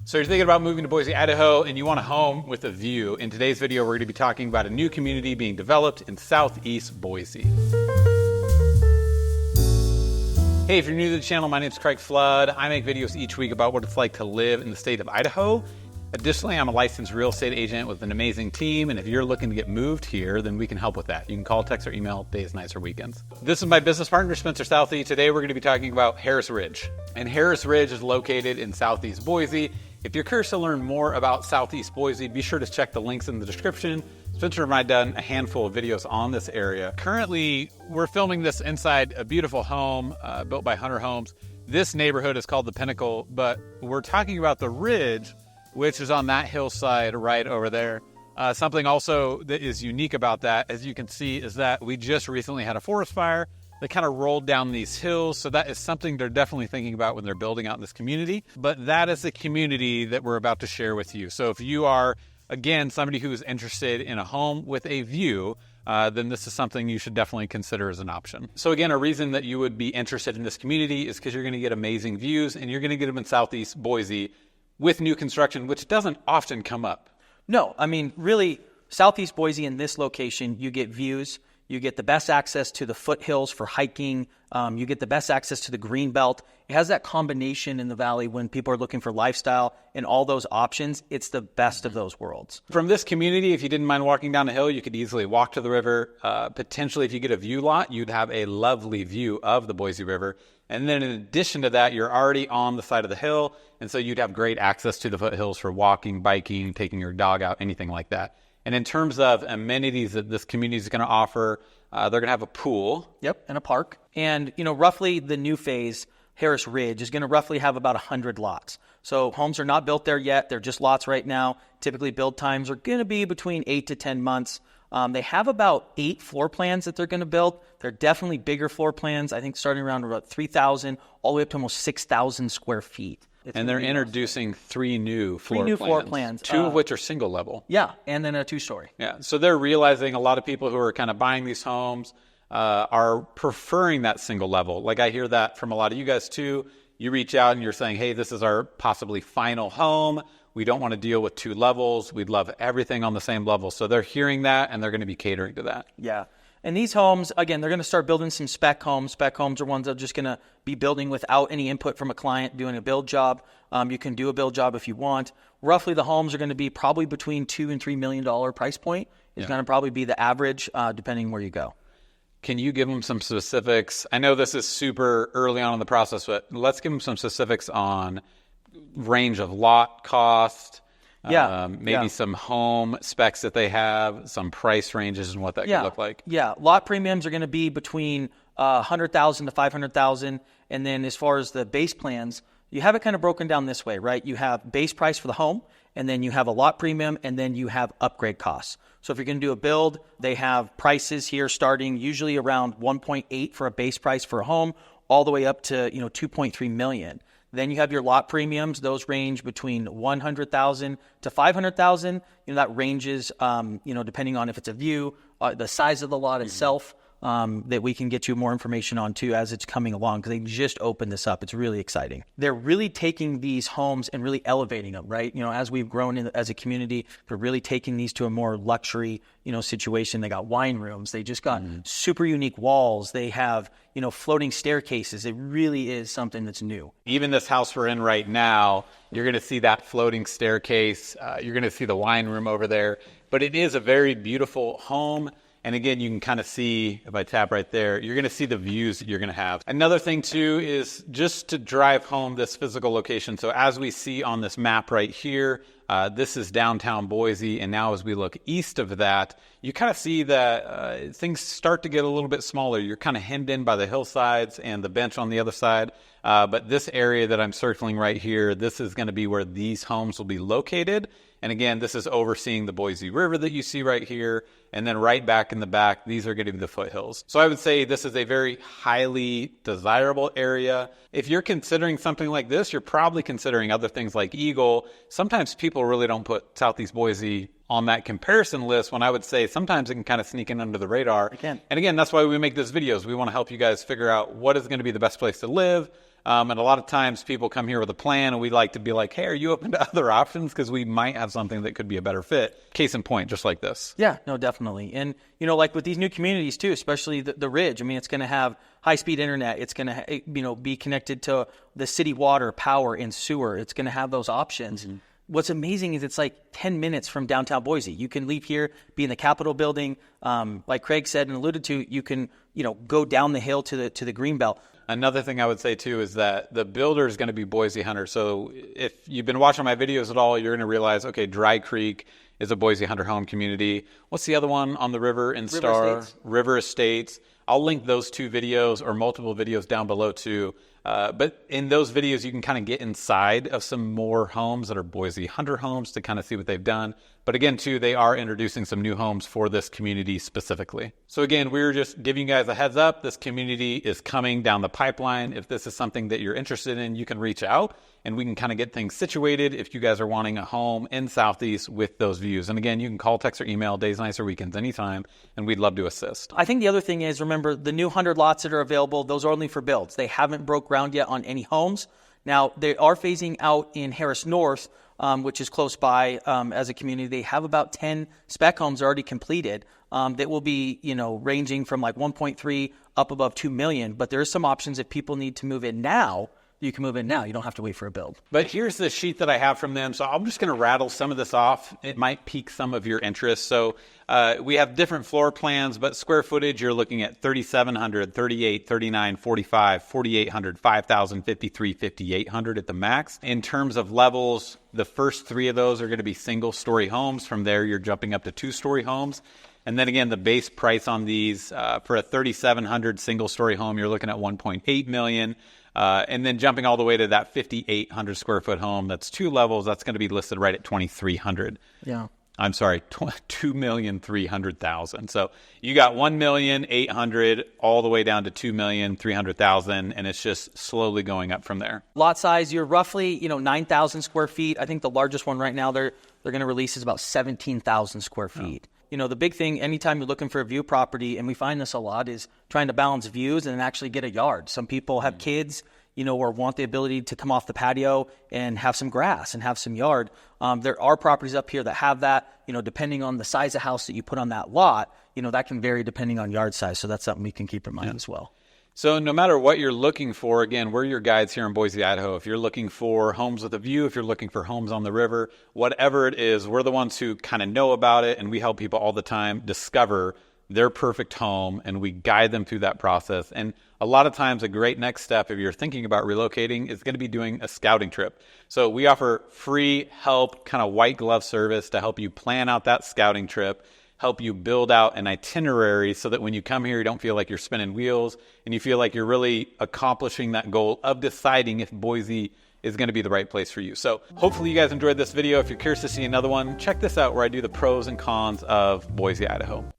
So you're thinking about moving to Boise, Idaho, and you want a home with a view. In today's video, we're going to be talking about a new community being developed in Southeast Boise. Hey, if you're new to the channel, my name is Craig Flood. I make videos each week about what it's like to live in the state of Idaho. Additionally, I'm a licensed real estate agent with an amazing team, and if you're looking to get moved here, then we can help with that. You can call, text, or email days, nights, or weekends. This is my business partner, Spencer Southey. Today, we're going to be talking about Harris Ridge. And Harris Ridge is located in Southeast Boise. If you're curious to learn more about Southeast Boise, be sure to check the links in the description. Spencer and I have done a handful of videos on this area. Currently, we're filming this inside a beautiful home built by Hunter Homes. This neighborhood is called the Pinnacle, but we're talking about the Ridge, which is on that hillside right over there. Something also that is unique about that, as you can see, is that we just recently had a forest fire that kind of rolled down these hills. So that is something they're definitely thinking about when they're building out in this community. But that is the community that we're about to share with you. So if you are, again, somebody who is interested in a home with a view, then this is something you should definitely consider as an option. So again, a reason that you would be interested in this community is because you're going to get amazing views, and you're going to get them in Southeast Boise with new construction, which doesn't often come up. No, I mean, really, Southeast Boise in this location, you get views, you get the best access to the foothills for hiking, you get the best access to the green belt. It has that combination in the valley when people are looking for lifestyle and all those options. It's the best of those worlds. From this community, if you didn't mind walking down a hill, you could easily walk to the river. Potentially, if you get a view lot, you'd have a lovely view of the Boise River. And then in addition to that, you're already on the side of the hill, and so you'd have great access to the foothills for walking, biking, taking your dog out, anything like that. And in terms of amenities that this community is going to offer, they're going to have a pool. Yep, and a park. And, you know, roughly the new phase, Harris Ridge, is going to roughly have about 100 lots. So homes are not built there yet. They're just lots right now. Typically build times are going to be between 8 to 10 months. They have about 8 floor plans that they're going to build. They're definitely bigger floor plans, I think starting around about 3,000 all the way up to almost 6,000 square feet. And they're introducing 3 new floor plans. 2 of which are single level. Yeah, and then a 2-story. Yeah, so they're realizing a lot of people who are kind of buying these homes are preferring that single level. Like I hear that from a lot of you guys too. You reach out and you're saying, hey, this is our possibly final home. We don't want to deal with 2 levels. We'd love everything on the same level. So they're hearing that, and they're going to be catering to that. Yeah. And these homes, again, they're going to start building some spec homes. Spec homes are ones that are just going to be building without any input from a client doing a build job. You can do a build job if you want. Roughly, the homes are going to be probably between $2 and $3 million price point. It's going to probably be the average, depending where you go. Can you give them some specifics? I know this is super early on in the process, but let's give them some specifics on range of lot cost. Maybe some home specs that they have, some price ranges and what that could look like. Yeah, lot premiums are going to be between $100,000 to $500,000. And then as far as the base plans, you have it kind of broken down this way, right? You have base price for the home, and then you have a lot premium, and then you have upgrade costs. So if you're going to do a build, they have prices here starting usually around 1.8 for a base price for a home, all the way up to 2.3 million. Then you have your lot premiums. Those range between $100,000 to $500,000. That ranges, depending on if it's a view, the size of the lot itself, that we can get you more information on too as it's coming along, because they just opened this up. It's really exciting. They're really taking these homes and really elevating them, right? As we've grown as a community, they're really taking these to a more luxury, situation. They got wine rooms. They just got super unique walls. They have, floating staircases. It really is something that's new. Even this house we're in right now, you're going to see that floating staircase. You're going to see the wine room over there. But it is a very beautiful home. And again, you can kind of see, if I tap right there, you're going to see the views that you're going to have. Another thing too is just to drive home this physical location. So as we see on this map right here, this is downtown Boise. And now as we look east of that, you kind of see that things start to get a little bit smaller. You're kind of hemmed in by the hillsides and the bench on the other side. But this area that I'm circling right here, this is going to be where these homes will be located. And again, this is overseeing the Boise River that you see right here. And then right back in the back, these are going to be the foothills. So I would say this is a very highly desirable area. If you're considering something like this, you're probably considering other things like Eagle. Sometimes people really don't put Southeast Boise on that comparison list, when I would say sometimes it can kind of sneak in under the radar. It can. And again, that's why we make these videos. We want to help you guys figure out what is going to be the best place to live, And a lot of times people come here with a plan and we like to be like, hey, are you open to other options? Because we might have something that could be a better fit. Case in point, just like this. Yeah, no, definitely. And, like with these new communities too, especially the Ridge, I mean, it's going to have high-speed internet. It's going to, be connected to the city water, power, and sewer. It's going to have those options. Mm-hmm. What's amazing is it's like 10 minutes from downtown Boise. You can leave here, be in the Capitol building. Like Craig said and alluded to, you can, go down the hill to the Greenbelt. Another thing I would say, too, is that the builder is going to be Boise Hunter. So if you've been watching my videos at all, you're going to realize, okay, Dry Creek is a Boise Hunter home community. What's the other one on the river in Star? River Estates. I'll link those 2 videos or multiple videos down below, too. But in those videos, you can kind of get inside of some more homes that are Boise Hunter homes to kind of see what they've done. But again, too, they are introducing some new homes for this community specifically. So again, we're just giving you guys a heads up. This community is coming down the pipeline. If this is something that you're interested in, you can reach out and we can kind of get things situated if you guys are wanting a home in Southeast with those views. And again, you can call, text, or email, days, nights, or weekends, anytime, and we'd love to assist. I think the other thing is, remember, the new 100 lots that are available, those are only for builds. They haven't broke ground yet on any homes. Now, they are phasing out in Harris North, which is close by as a community. They have about 10 spec homes already completed that will be, ranging from like 1.3 up above 2 million. But there are some options if people need to move in now. You can move in now. You don't have to wait for a build. But here's the sheet that I have from them. So I'm just going to rattle some of this off. It might pique some of your interest. So we have different floor plans, but square footage, you're looking at 3,700, 38, 39, 45, 4,800, 5,000, 53, 5,800 at the max. In terms of levels, the first 3 of those are going to be single-story homes. From there, you're jumping up to 2-story homes. And then again, the base price on these for a 3,700 single-story home, you're looking at $1.8 million. And then jumping all the way to that 5,800 square foot home, that's 2 levels. That's going to be listed right at $2,300. Yeah. I'm sorry, $2,300,000. So you got $1,800,000 all the way down to $2,300,000, and it's just slowly going up from there. Lot size, you're roughly 9,000 square feet. I think the largest one right now they're going to release is about 17,000 square feet. Oh. The big thing anytime you're looking for a view property, and we find this a lot, is trying to balance views and actually get a yard. Some people have kids, or want the ability to come off the patio and have some grass and have some yard. There are properties up here that have that, depending on the size of house that you put on that lot, that can vary depending on yard size. So that's something we can keep in mind as well. So no matter what you're looking for, again, we're your guides here in Boise, Idaho. If you're looking for homes with a view, if you're looking for homes on the river, whatever it is, we're the ones who kind of know about it, and we help people all the time discover their perfect home, and we guide them through that process. And a lot of times a great next step if you're thinking about relocating is going to be doing a scouting trip. So we offer free help, kind of white glove service to help you plan out that scouting trip, help you build out an itinerary so that when you come here, you don't feel like you're spinning wheels and you feel like you're really accomplishing that goal of deciding if Boise is going to be the right place for you. So hopefully you guys enjoyed this video. If you're curious to see another one, check this out where I do the pros and cons of Boise, Idaho.